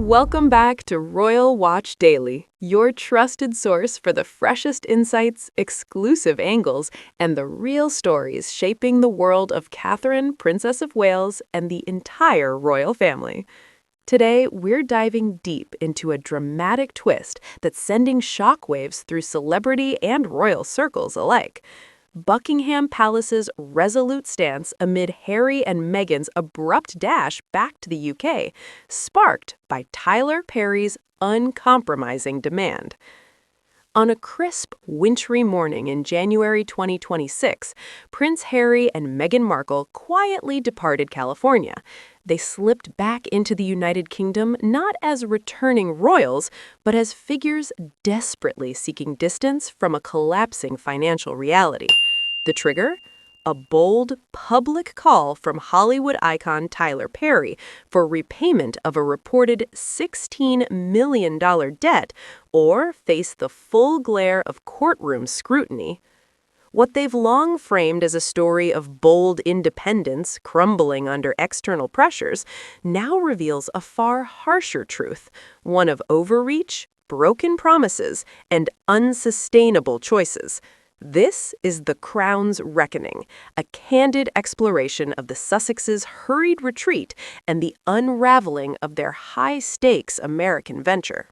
Welcome back to Royal Watch Daily, your trusted source for the freshest insights, exclusive angles, and the real stories shaping the world of Catherine, Princess of Wales, and the entire royal family. Today, we're diving deep into a dramatic twist that's sending shockwaves through celebrity and royal circles alike. Buckingham Palace's resolute stance amid Harry and Meghan's abrupt dash back to the UK, sparked by Tyler Perry's uncompromising demand. On a crisp, wintry morning in January 2026, Prince Harry and Meghan Markle quietly departed California. They slipped back into the United Kingdom not as returning royals, but as figures desperately seeking distance from a collapsing financial reality. The trigger? A bold, public call from Hollywood icon Tyler Perry for repayment of a reported $16 million debt or face the full glare of courtroom scrutiny. What they've long framed as a story of bold independence crumbling under external pressures now reveals a far harsher truth, one of overreach, broken promises, and unsustainable choices. This is The Crown's Reckoning, a candid exploration of the Sussexes' hurried retreat and the unraveling of their high-stakes American venture.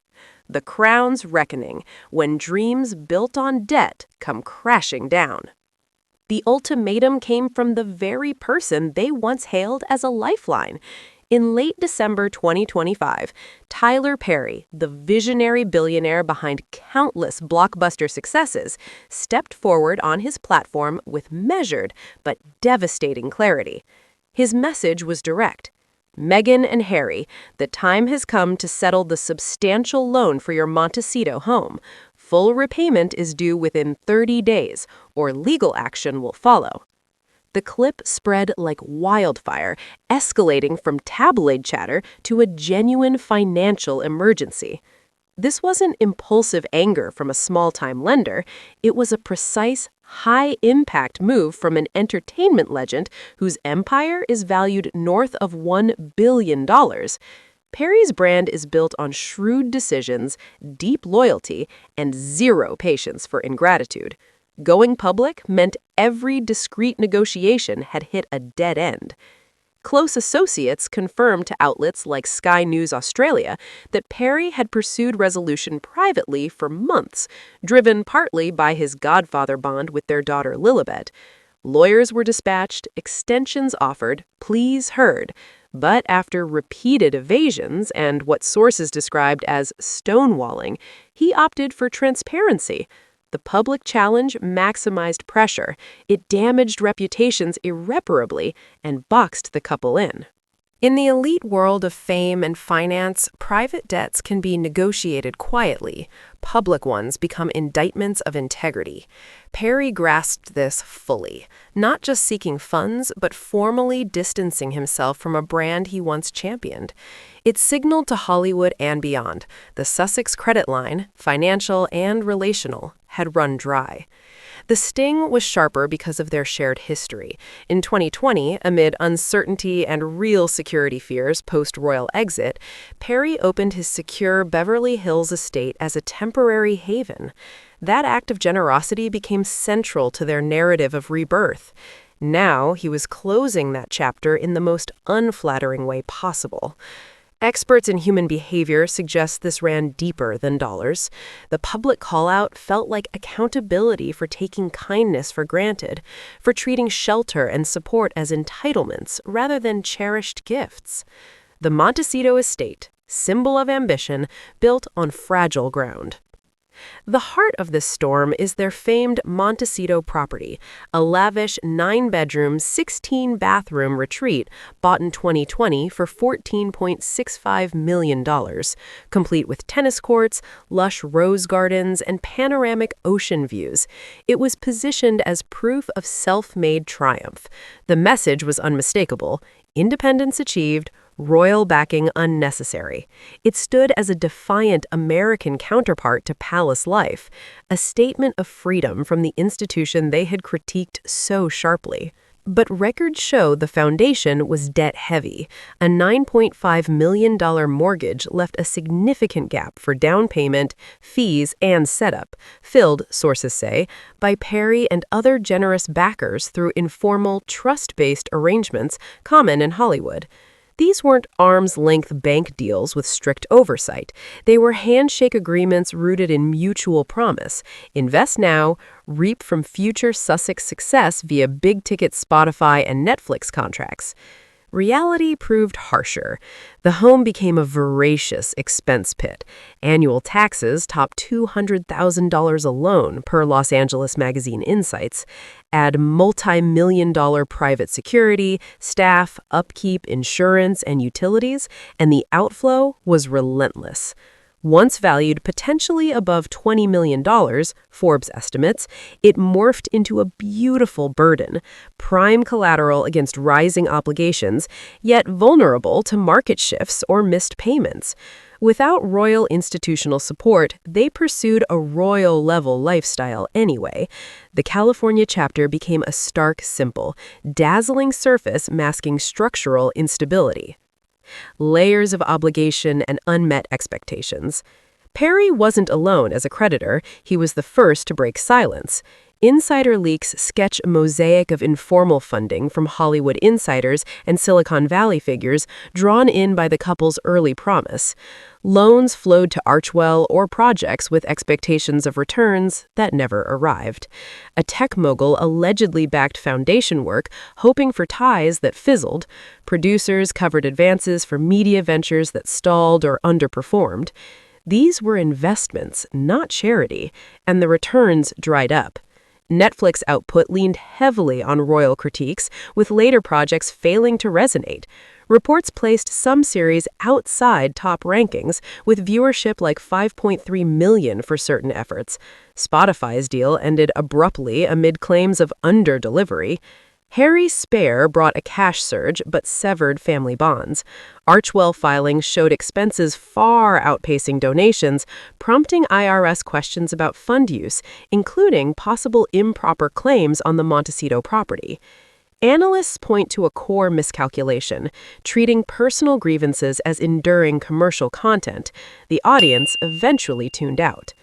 The Crown's Reckoning, when dreams built on debt come crashing down. The ultimatum came from the very person they once hailed as a lifeline. In late December 2025, Tyler Perry, the visionary billionaire behind countless blockbuster successes, stepped forward on his platform with measured but devastating clarity. His message was direct. Meghan and Harry, the time has come to settle the substantial loan for your Montecito home. Full repayment is due within 30 days, or legal action will follow. The clip spread like wildfire, escalating from tabloid chatter to a genuine financial emergency. This wasn't impulsive anger from a small-time lender. It was a precise, high-impact move from an entertainment legend whose empire is valued north of $1 billion. Perry's brand is built on shrewd decisions, deep loyalty, and zero patience for ingratitude. Going public meant every discreet negotiation had hit a dead end. Close associates confirmed to outlets like Sky News Australia that Perry had pursued resolution privately for months, driven partly by his godfather bond with their daughter Lilibet. Lawyers were dispatched, extensions offered, pleas heard. But after repeated evasions and what sources described as stonewalling, he opted for transparency. The public challenge maximized pressure. It damaged reputations irreparably and boxed the couple in. In the elite world of fame and finance, private debts can be negotiated quietly. Public ones become indictments of integrity. Perry grasped this fully, not just seeking funds, but formally distancing himself from a brand he once championed. It signaled to Hollywood and beyond. The Sussex credit line, financial and relational, had run dry. The sting was sharper because of their shared history. In 2020, amid uncertainty and real security fears post-royal exit, Perry opened his secure Beverly Hills estate as a temporary haven. That act of generosity became central to their narrative of rebirth. Now he was closing that chapter in the most unflattering way possible. Experts in human behavior suggest this ran deeper than dollars. The public call-out felt like accountability for taking kindness for granted, for treating shelter and support as entitlements rather than cherished gifts. The Montecito estate, symbol of ambition, built on fragile ground. The heart of this storm is their famed Montecito property, a lavish 9-bedroom, 16-bathroom retreat bought in 2020 for $14.65 million, complete with tennis courts, lush rose gardens, and panoramic ocean views. It was positioned as proof of self-made triumph. The message was unmistakable: independence achieved, royal backing unnecessary. It stood as a defiant American counterpart to palace life, a statement of freedom from the institution they had critiqued so sharply. But records show the foundation was debt-heavy. A $9.5 million mortgage left a significant gap for down payment, fees, and setup, filled, sources say, by Perry and other generous backers through informal, trust-based arrangements common in Hollywood. These weren't arm's-length bank deals with strict oversight. They were handshake agreements rooted in mutual promise. Invest now, reap from future Sussex success via big-ticket Spotify and Netflix contracts. Reality proved harsher. The home became a voracious expense pit. Annual taxes topped $200,000 alone, per Los Angeles Magazine Insights. Add multi-million-dollar private security, staff, upkeep, insurance, and utilities, and the outflow was relentless. Once valued potentially above $20 million, Forbes estimates, it morphed into a beautiful burden, prime collateral against rising obligations, yet vulnerable to market shifts or missed payments. Without royal institutional support, they pursued a royal-level lifestyle anyway. The California chapter became a stark symbol, dazzling surface masking structural instability. Layers of obligation and unmet expectations. Perry wasn't alone as a creditor. He was the first to break silence. Insider leaks sketch a mosaic of informal funding from Hollywood insiders and Silicon Valley figures drawn in by the couple's early promise. Loans flowed to Archwell or projects with expectations of returns that never arrived. A tech mogul allegedly backed foundation work, hoping for ties that fizzled. Producers covered advances for media ventures that stalled or underperformed. These were investments, not charity, and the returns dried up. Netflix output leaned heavily on royal critiques, with later projects failing to resonate. Reports placed some series outside top rankings, with viewership like 5.3 million for certain efforts. Spotify's deal ended abruptly amid claims of under-delivery. Harry's spare brought a cash surge but severed family bonds. Archwell filings showed expenses far outpacing donations, prompting IRS questions about fund use, including possible improper claims on the Montecito property. Analysts point to a core miscalculation, treating personal grievances as enduring commercial content. The audience eventually tuned out.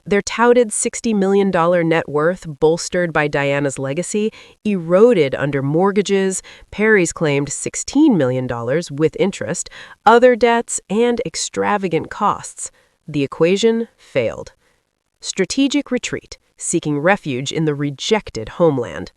Their touted $60 million net worth, bolstered by Diana's legacy, eroded under mortgages. Perry's claimed $16 million with interest, other debts, and extravagant costs. The equation failed. Strategic retreat, seeking refuge in the rejected homeland.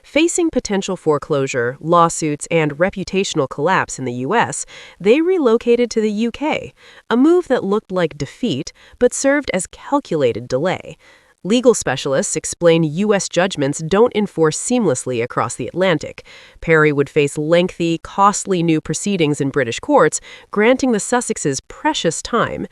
Facing potential foreclosure, lawsuits, and reputational collapse in the U.S., they relocated to the U.K., a move that looked like defeat but served as calculated delay. Legal specialists explain U.S. judgments don't enforce seamlessly across the Atlantic. Perry would face lengthy, costly new proceedings in British courts, granting the Sussexes precious time.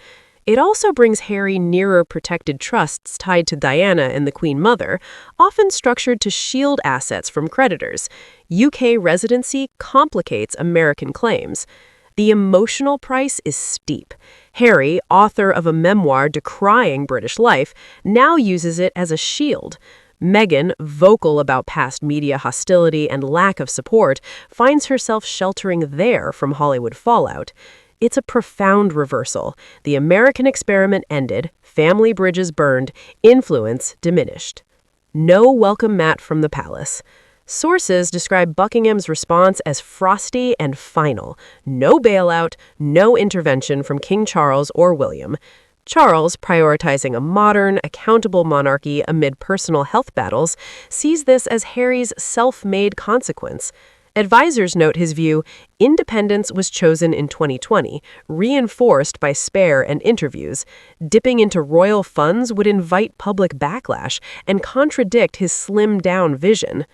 It also brings Harry nearer protected trusts tied to Diana and the Queen Mother, often structured to shield assets from creditors. UK residency complicates American claims. The emotional price is steep. Harry, author of a memoir decrying British life, now uses it as a shield. Meghan, vocal about past media hostility and lack of support, finds herself sheltering there from Hollywood fallout. It's a profound reversal. The American experiment ended, family bridges burned, influence diminished. No welcome mat from the palace. Sources describe Buckingham's response as frosty and final. No bailout, no intervention from King Charles or William. Charles, prioritizing a modern, accountable monarchy amid personal health battles, sees this as Harry's self-made consequence. Advisors note his view, independence was chosen in 2020, reinforced by spare and interviews. Dipping into royal funds would invite public backlash and contradict his slimmed-down vision.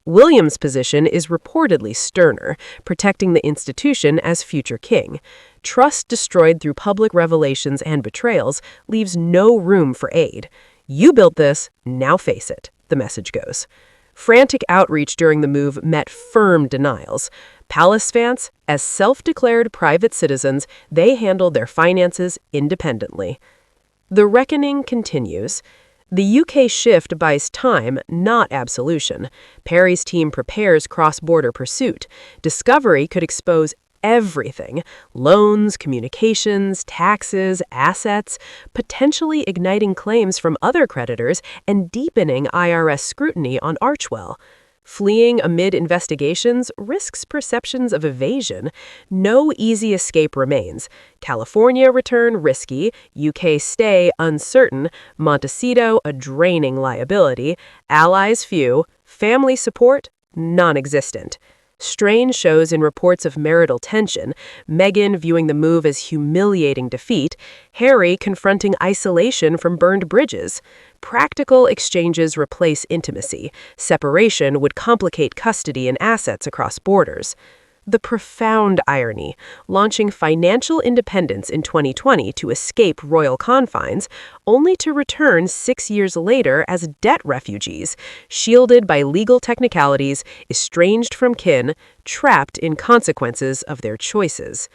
William's position is reportedly sterner, protecting the institution as future king. Trust destroyed through public revelations and betrayals leaves no room for aid. You built this, now face it, the message goes. Frantic outreach during the move met firm denials. Palace fans, as self-declared private citizens, they handled their finances independently. The reckoning continues. The UK shift buys time, not absolution. Perry's team prepares cross-border pursuit. Discovery could expose everything: loans, communications, taxes, assets, potentially igniting claims from other creditors and deepening IRS scrutiny on Archwell. Fleeing amid investigations risks perceptions of evasion. No easy escape remains. California return risky, UK stay uncertain, Montecito a draining liability, allies few, family support non-existent. Strain shows in reports of marital tension, Meghan viewing the move as humiliating defeat, Harry confronting isolation from burned bridges. Practical exchanges replace intimacy. Separation would complicate custody and assets across borders. The profound irony, launching financial independence in 2020 to escape royal confines, only to return 6 years later as debt refugees, shielded by legal technicalities, estranged from kin, trapped in consequences of their choices.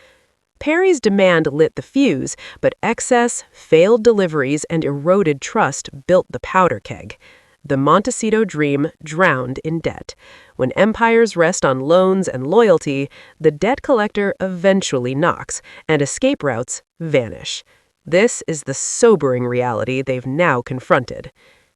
Perry's demand lit the fuse, but excess, failed deliveries, and eroded trust built the powder keg. The Montecito dream drowned in debt. When empires rest on loans and loyalty, the debt collector eventually knocks, and escape routes vanish. This is the sobering reality they've now confronted.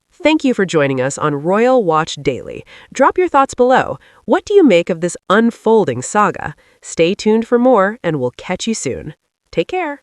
Thank you for joining us on Royal Watch Daily. Drop your thoughts below. What do you make of this unfolding saga? Stay tuned for more, and we'll catch you soon. Take care.